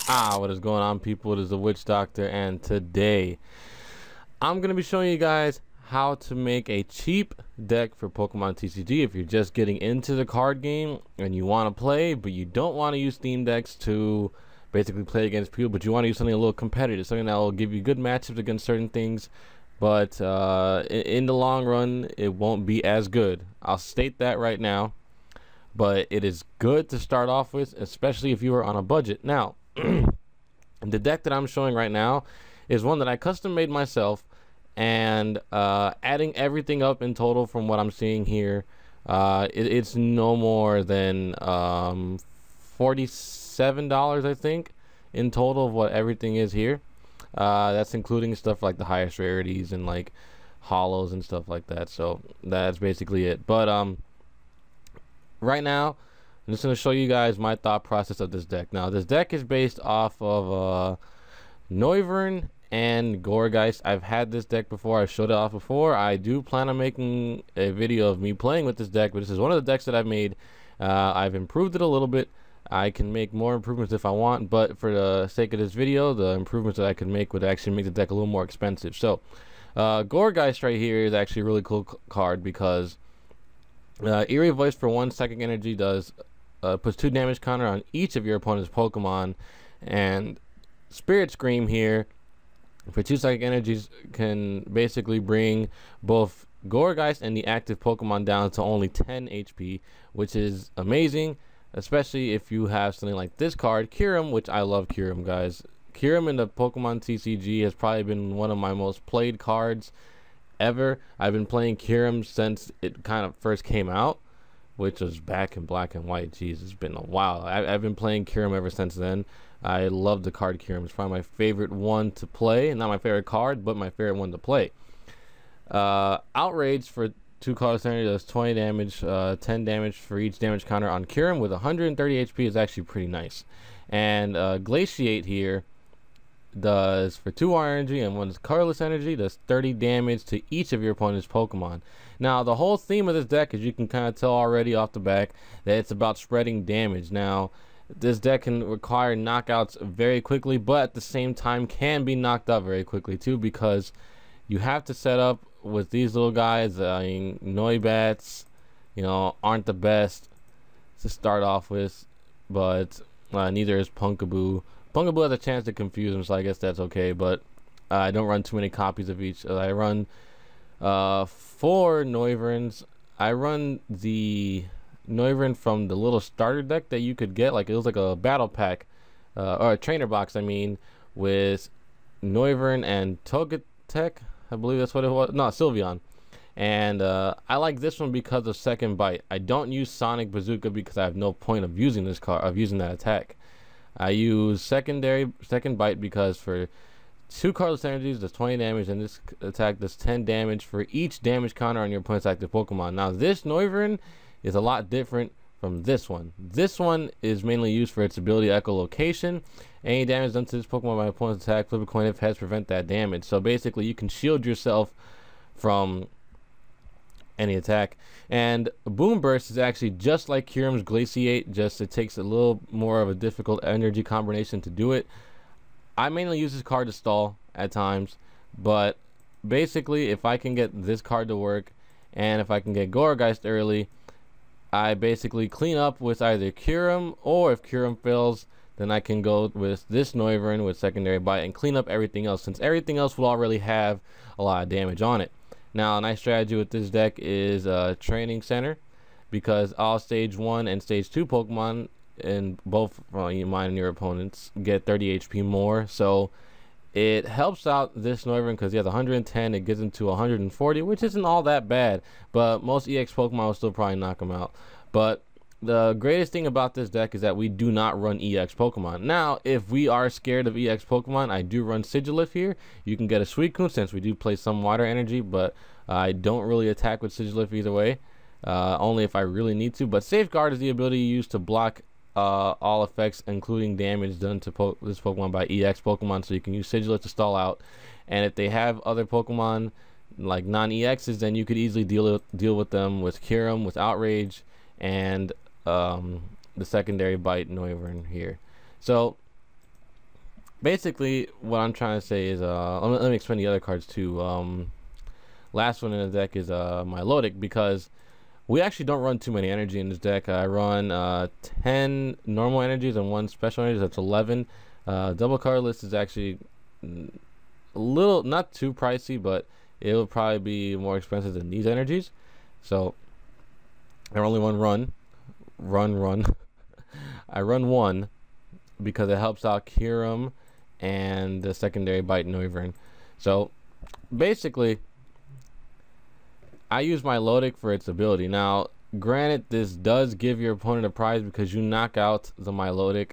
What is going on, people? It is the Witch Doctor, and today I'm going to be showing you guys how to make a cheap deck for Pokemon TCG. If you're just getting into the card game and you want to play, but you don't want to use theme decks to basically play against people, but you want to use something a little competitive, something that will give you good matchups against certain things, but in the long run, it won't be as good. I'll state that right now, but it is good to start off with, especially if you are on a budget. Now, the deck that I'm showing right now is one that I custom made myself, and adding everything up in total from what I'm seeing here, it's no more than $47, I think, in total of what everything is here. That's including stuff like the highest rarities and like hollows and stuff like that. So that's basically it. But right now I'm just going to show you guys my thought process of this deck. Now, this deck is based off of Noivern and Gourgeist. I've had this deck before. I showed it off before. I do plan on making a video of me playing with this deck, but this is one of the decks that I've made. I've improved it a little bit. I can make more improvements if I want, but for the sake of this video, the improvements that I could make would actually make the deck a little more expensive. So, Gourgeist right here is actually a really cool card because Eerie Voice for 1 psychic energy does puts 2 damage counter on each of your opponent's Pokemon, and Spirit Scream here for 2 psychic energies can basically bring both Gourgeist and the active Pokemon down to only 10 HP, which is amazing, especially if you have something like this card, Kyurem, which I love Kyurem, guys. Kyurem in the Pokemon TCG has probably been one of my most played cards ever. I've been playing Kyurem since it kind of first came out, which was back in black and white. Jeez, it's been a while. I've been playing Kyurem ever since then. I love the card Kyurem. It's probably my favorite one to play. Not my favorite card, but my favorite one to play. Outrage for 2 color energy does 20 damage, 10 damage for each damage counter on Kyurem with 130 HP is actually pretty nice. And Glaciate here does for 2 water energy and 1 colorless energy does 30 damage to each of your opponent's Pokemon. Now, the whole theme of this deck, as you can kind of tell already off the back, that it's about spreading damage. Now, this deck can require knockouts very quickly, but at the same time can be knocked out very quickly too, because you have to set up with these little guys. I mean, Noibats, aren't the best to start off with, but neither is Punkaboo. Punkaboo has a chance to confuse him, so I guess that's okay, but I don't run too many copies of each. I run 4 Noiverns. I run the Noivern from the little starter deck that you could get, like it was like a battle pack, or a trainer box, I mean, with Noivern and Togetic, I believe that's what it was. No, Sylveon. And I like this one because of Second Bite. I don't use Sonic Bazooka because I have no point of using this card, of using that attack. I use Second Bite because for 2 colorless energies does 20 damage, and this attack does 10 damage for each damage counter on your opponent's active Pokemon. Now, this Noivern is a lot different from this one. This one is mainly used for its ability echolocation. Any damage done to this Pokemon by an opponent's attack, flip a coin if heads, prevent that damage. So basically, you can shield yourself from any attack. And Boom Burst is actually just like Kyurem's Glaciate, just it takes a little more of a difficult energy combination to do it. I mainly use this card to stall at times, but basically, if I can get this card to work, and if I can get Gourgeist early, I basically clean up with either Kyurem, or if Kyurem fails, then I can go with this Noivern with Secondary Bite and clean up everything else, since everything else will already have a lot of damage on it. Now, a nice strategy with this deck is Training Center, because all Stage 1 and Stage 2 Pokemon, and both mine and your opponents, get 30 HP more. So it helps out this Noivern because he has 110, it gets him to 140, which isn't all that bad, but most EX Pokemon will still probably knock him out. But the greatest thing about this deck is that we do not run EX Pokemon. Now, if we are scared of EX Pokemon, I do run Sigilyph here. You can get a Suicune since we do play some water energy, but I don't really attack with Sigilyph either way, only if I really need to. But Safeguard is the ability you use to block all effects, including damage done to this Pokemon by EX Pokemon, so you can use Sigilyph to stall out. And if they have other Pokemon like non-EXs, then you could easily deal with them with Kyurem, with Outrage, and the Secondary Bite Noivern here. So basically what I'm trying to say is let me explain the other cards too. Last one in the deck is Milotic, because we actually don't run too many energy in this deck. I run 10 normal energies and 1 special energy. That's 11. Double colorless is actually a little, not too pricey, but it will probably be more expensive than these energies. So I only run. I run 1 because it helps out Kirim and the secondary Bite Noivern. So basically, I use my Milotic for its ability. Now, granted, this does give your opponent a prize because you knock out the Milotic,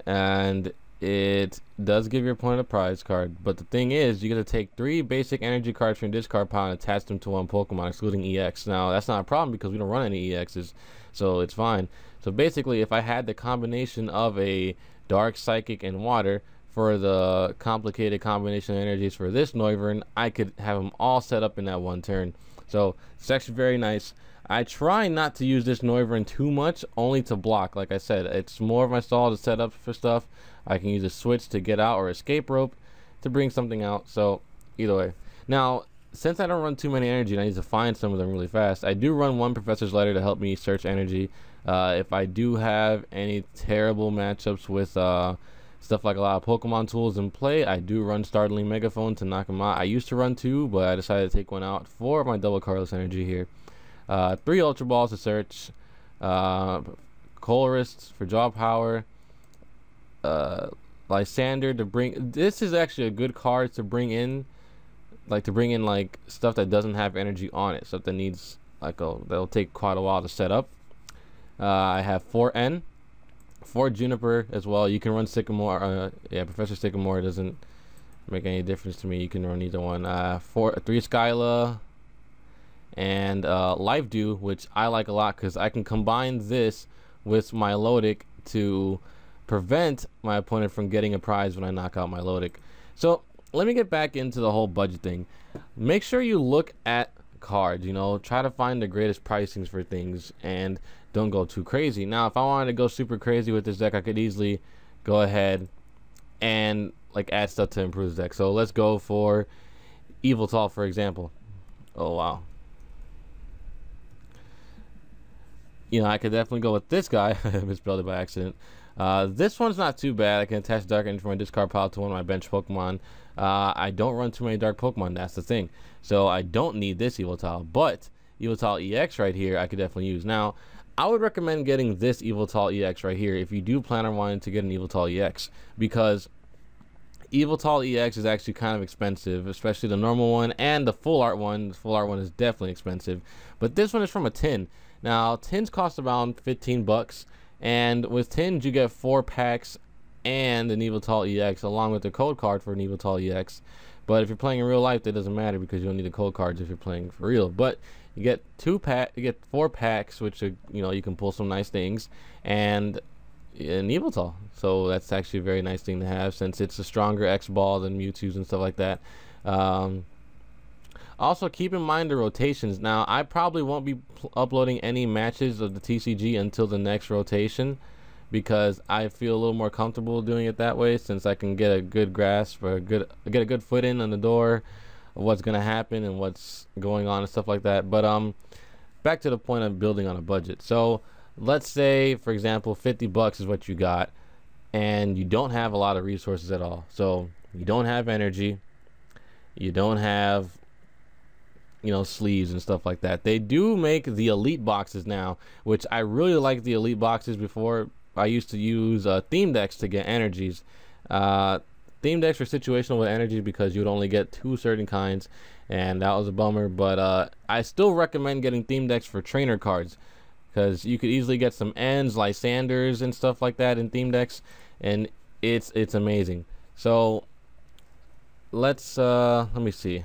and it does give your opponent a prize card. But the thing is, you get to take 3 basic energy cards from your discard pile and attach them to 1 Pokemon, excluding EX. Now, that's not a problem because we don't run any EXs, so it's fine. So basically, if I had the combination of a Dark, Psychic, and Water for the complicated combination of energies for this Noivern, I could have them all set up in that one turn. So it's actually very nice. I try not to use this Noivern too much, only to block. Like I said, it's more of my stall to set up for stuff. I can use a switch to get out or escape rope to bring something out. So either way. Now, since I don't run too many energy and I need to find some of them really fast, I do run 1 Professor's Letter to help me search energy. If I do have any terrible matchups with stuff like a lot of Pokemon tools in play, I do run Startling Megaphone to knock them out. I used to run 2, but I decided to take 1 out for my double colorless energy here. 3 Ultra Balls to search, Colorist for draw power, Lysander to bring. This is actually a good card to bring in, like stuff that doesn't have energy on it, stuff that needs that'll take quite a while to set up. I have 4 N. 4 Juniper as well. You can run Sycamore. Yeah, Professor Sycamore doesn't make any difference to me. You can run either one. 3 Skyla and Life Dew, which I like a lot because I can combine this with my Milotic to prevent my opponent from getting a prize when I knock out my Milotic. So let me get back into the whole budget thing. Make sure you look at cards, you know, try to find the greatest pricings for things and don't go too crazy. Now, if I wanted to go super crazy with this deck, I could easily go ahead and like add stuff to improve the deck. So let's go for Yveltal, for example. Oh wow. You know, I could definitely go with this guy. I misspelled it by accident. This one's not too bad. I can attach Dark Energy from my discard pile to one of my bench Pokemon. I don't run too many Dark Pokemon, that's the thing. So I don't need this Yveltal, but Yveltal EX right here, I could definitely use. Now, I would recommend getting this Yveltal EX right here if you do plan on wanting to get an Yveltal EX, because Yveltal EX is actually kind of expensive, especially the normal one and the full art one. The full art one is definitely expensive, but this one is from a tin. Now, tins cost around 15 bucks, and with tins you get 4 packs and an Yveltal EX along with the code card for an Yveltal EX. But if you're playing in real life, that doesn't matter because you don't need the code cards if you're playing for real. But you get 4 packs, which are, you know, you can pull some nice things, and an Yveltal. So that's actually a very nice thing to have since it's a stronger X ball than Mewtwo's and stuff like that. Also, keep in mind the rotations. Now, I probably won't be uploading any matches of the TCG until the next rotation, because I feel a little more comfortable doing it that way, since I can get a good grasp or get a good foot in on the door of what's gonna happen and what's going on and stuff like that. But back to the point of building on a budget. So let's say, for example, 50 bucks is what you got, and you don't have a lot of resources at all. So you don't have energy, you don't have, you know, sleeves and stuff like that. They do make the elite boxes now, which I really like the elite boxes. Before, I used to use theme decks to get energies. Theme decks are situational with energies because you'd only get 2 certain kinds, and that was a bummer. But I still recommend getting theme decks for trainer cards, because you could easily get some Ns, Lysanders, and stuff like that in theme decks, and it's amazing. So let me see.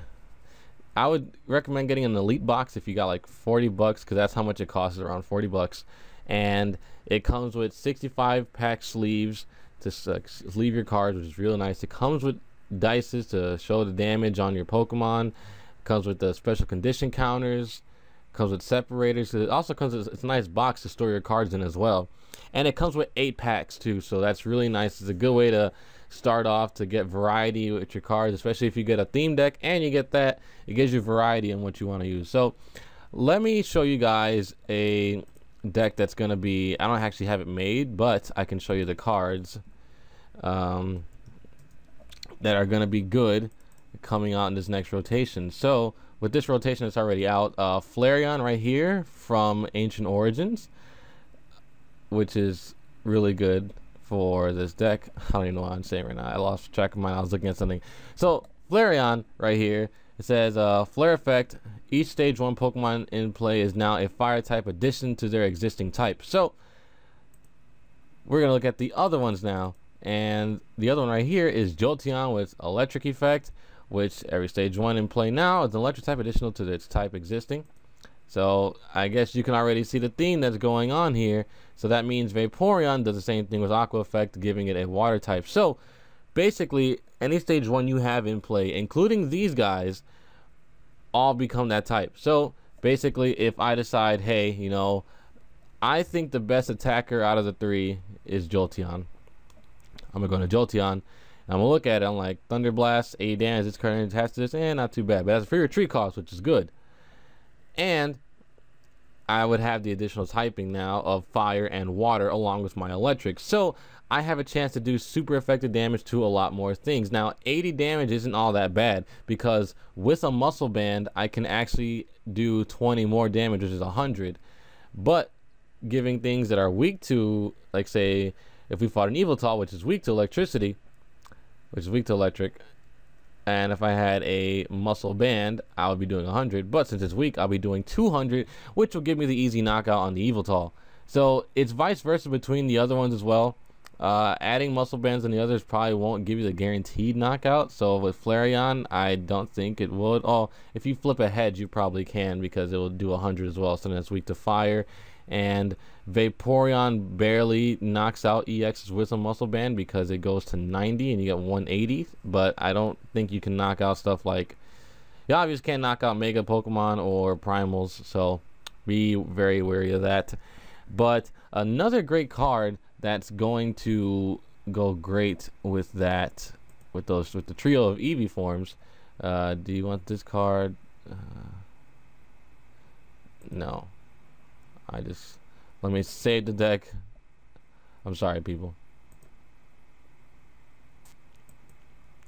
I would recommend getting an elite box if you got like 40 bucks, because that's how much it costs, around 40 bucks. And it comes with 65 pack sleeves to sleeve your cards, which is real nice. It comes with dices to show the damage on your Pokemon. It comes with the special condition counters. It comes with separators. It also comes with, it's a nice box to store your cards in as well. And it comes with 8 packs too, so that's really nice. It's a good way to start off to get variety with your cards, especially if you get a theme deck and you get that, it gives you variety in what you want to use. So let me show you guys a deck that's going to be, I don't actually have it made, but I can show you the cards that are going to be good coming out in this next rotation. So with this rotation that's already out, Flareon right here from Ancient Origins, which is really good for this deck. I don't even know what I'm saying right now. I lost track of mine. I was looking at something. So Flareon right here, it says Flare effect, each stage 1 Pokemon in play is now a fire type addition to their existing type. So we're gonna look at the other ones now, and the other one right here is Jolteon with electric effect, which every stage 1 in play now is an electric type additional to its type existing. So I guess you can already see the theme that's going on here. So that means Vaporeon does the same thing with Aqua effect, giving it a water type. So basically any stage 1 you have in play, including these guys, all become that type. So basically if I decide, hey, you know, I think the best attacker out of the 3 is Jolteon, I'm gonna go to Jolteon and I'm gonna look at it. I'm like, Thunder Blast, 80 damage, it's currently attached to this, and not too bad, but that's a free retreat cost, which is good. And I would have the additional typing now of fire and water along with my electric. So I have a chance to do super effective damage to a lot more things. Now 80 damage isn't all that bad, because with a muscle band I can actually do 20 more damage, which is 100. But giving things that are weak to, like say if we fought an Eviltal, which is weak to electricity, which is weak to electric, and if I had a muscle band, I would be doing 100, but since it's weak, I'll be doing 200, which will give me the easy knockout on the Eviltal. So it's vice versa between the other ones as well. Adding muscle bands on the others probably won't give you the guaranteed knockout. So with Flareon, I don't think it would. Oh, if you flip a hedge, you probably can, because it will do 100 as well, so then it's weak to fire. And Vaporeon barely knocks out EXs with a muscle band because it goes to 90 and you get 180. But I don't think you can knock out stuff like, you obviously can't knock out Mega Pokemon or Primals, so be very wary of that. But another great card that's going to go great with that, with the trio of Eevee forms. Do you want this card? No. Let me save the deck. I'm sorry, people.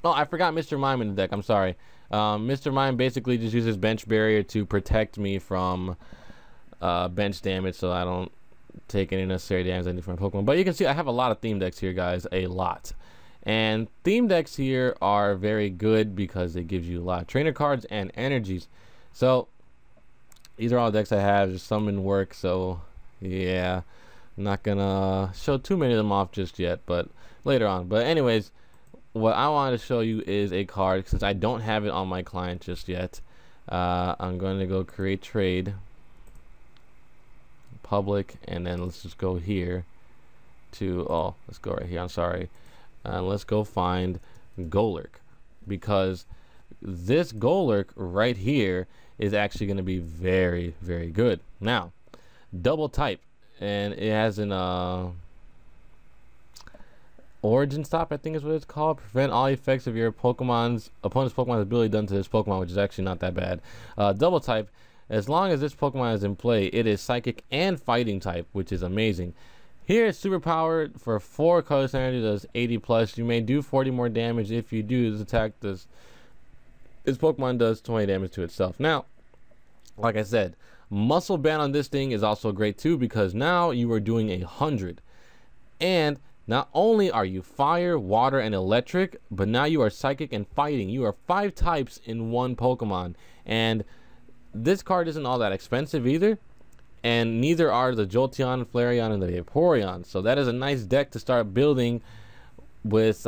Oh, I forgot Mr. Mime in the deck. I'm sorry. Mr. Mime basically just uses bench barrier to protect me from bench damage, so I don't take any necessary damage on different Pokemon. But you can see I have a lot of theme decks here, guys. A lot. And theme decks here are very good because it gives you a lot of trainer cards and energies. So these are all decks I have. There's some in work, so yeah, I'm not gonna show too many of them off just yet, but later on. But anyways, what I wanted to show you is a card, since I don't have it on my client just yet. I'm going to go create trade, public, and then let's just go here to, oh, let's go right here, I'm sorry. Let's go find Golurk, because this Golurk right here is actually going to be very, very good. Now, double type, and it has an origin stop, I think is what it's called. Prevent all effects of your opponent's Pokemon's ability done to this Pokemon, which is actually not that bad. Double type, as long as this Pokemon is in play, it is psychic and fighting type, which is amazing. Here it's super powered for 4 colorless energy, does 80 plus. You may do 40 more damage if you do this attack. This Pokemon does 20 damage to itself. Now, like I said, muscle band on this thing is also great too, because now you are doing 100. And not only are you fire, water, and electric, but now you are psychic and fighting. You are 5 types in one Pokemon. And this card isn't all that expensive either. And neither are the Jolteon, Flareon, and the Vaporeon. So that is a nice deck to start building with,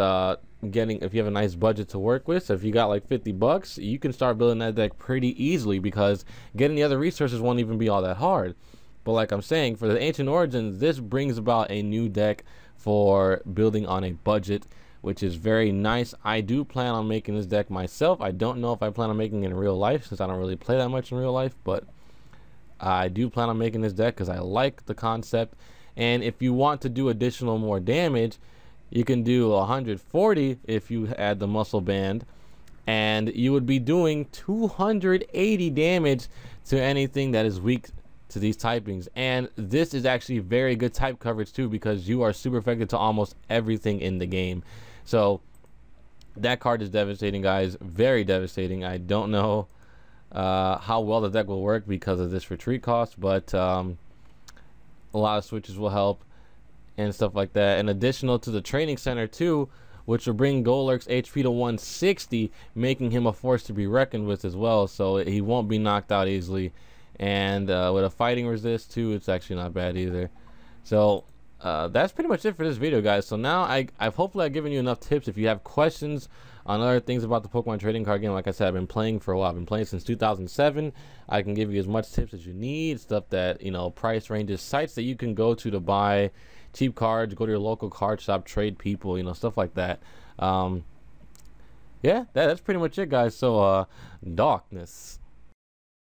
getting, if you have a nice budget to work with. So if you got like 50 bucks, you can start building that deck pretty easily, because getting the other resources won't even be all that hard. But like I'm saying, for the Ancient Origins, this brings about a new deck for building on a budget, which is very nice. I do plan on making this deck myself. I don't know if I plan on making it in real life, since I don't really play that much in real life, but I do plan on making this deck because I like the concept. And if you want to do additional more damage, You can do 140 if you add the muscle band, and you would be doing 280 damage to anything that is weak to these typings. And this is actually very good type coverage too, because you are super effective to almost everything in the game. So that card is devastating, guys. Very devastating. I don't know how well the deck will work because of this retreat cost, but a lot of switches will help and stuff like that. And additional to the training center too, which will bring Golurk's HP to 160, making him a force to be reckoned with as well, so he won't be knocked out easily. And with a fighting resist too, it's actually not bad either. So that's pretty much it for this video, guys. So now I've hopefully given you enough tips. If you have questions on other things about the Pokemon trading card game, like I said, I've been playing for a while. I've been playing since 2007. I can give you as much tips as you need, stuff that, you know, price ranges, sites that you can go to buy cheap cards, go to your local card shop, trade people, you know, stuff like that. Yeah, that's pretty much it, guys. So darkness.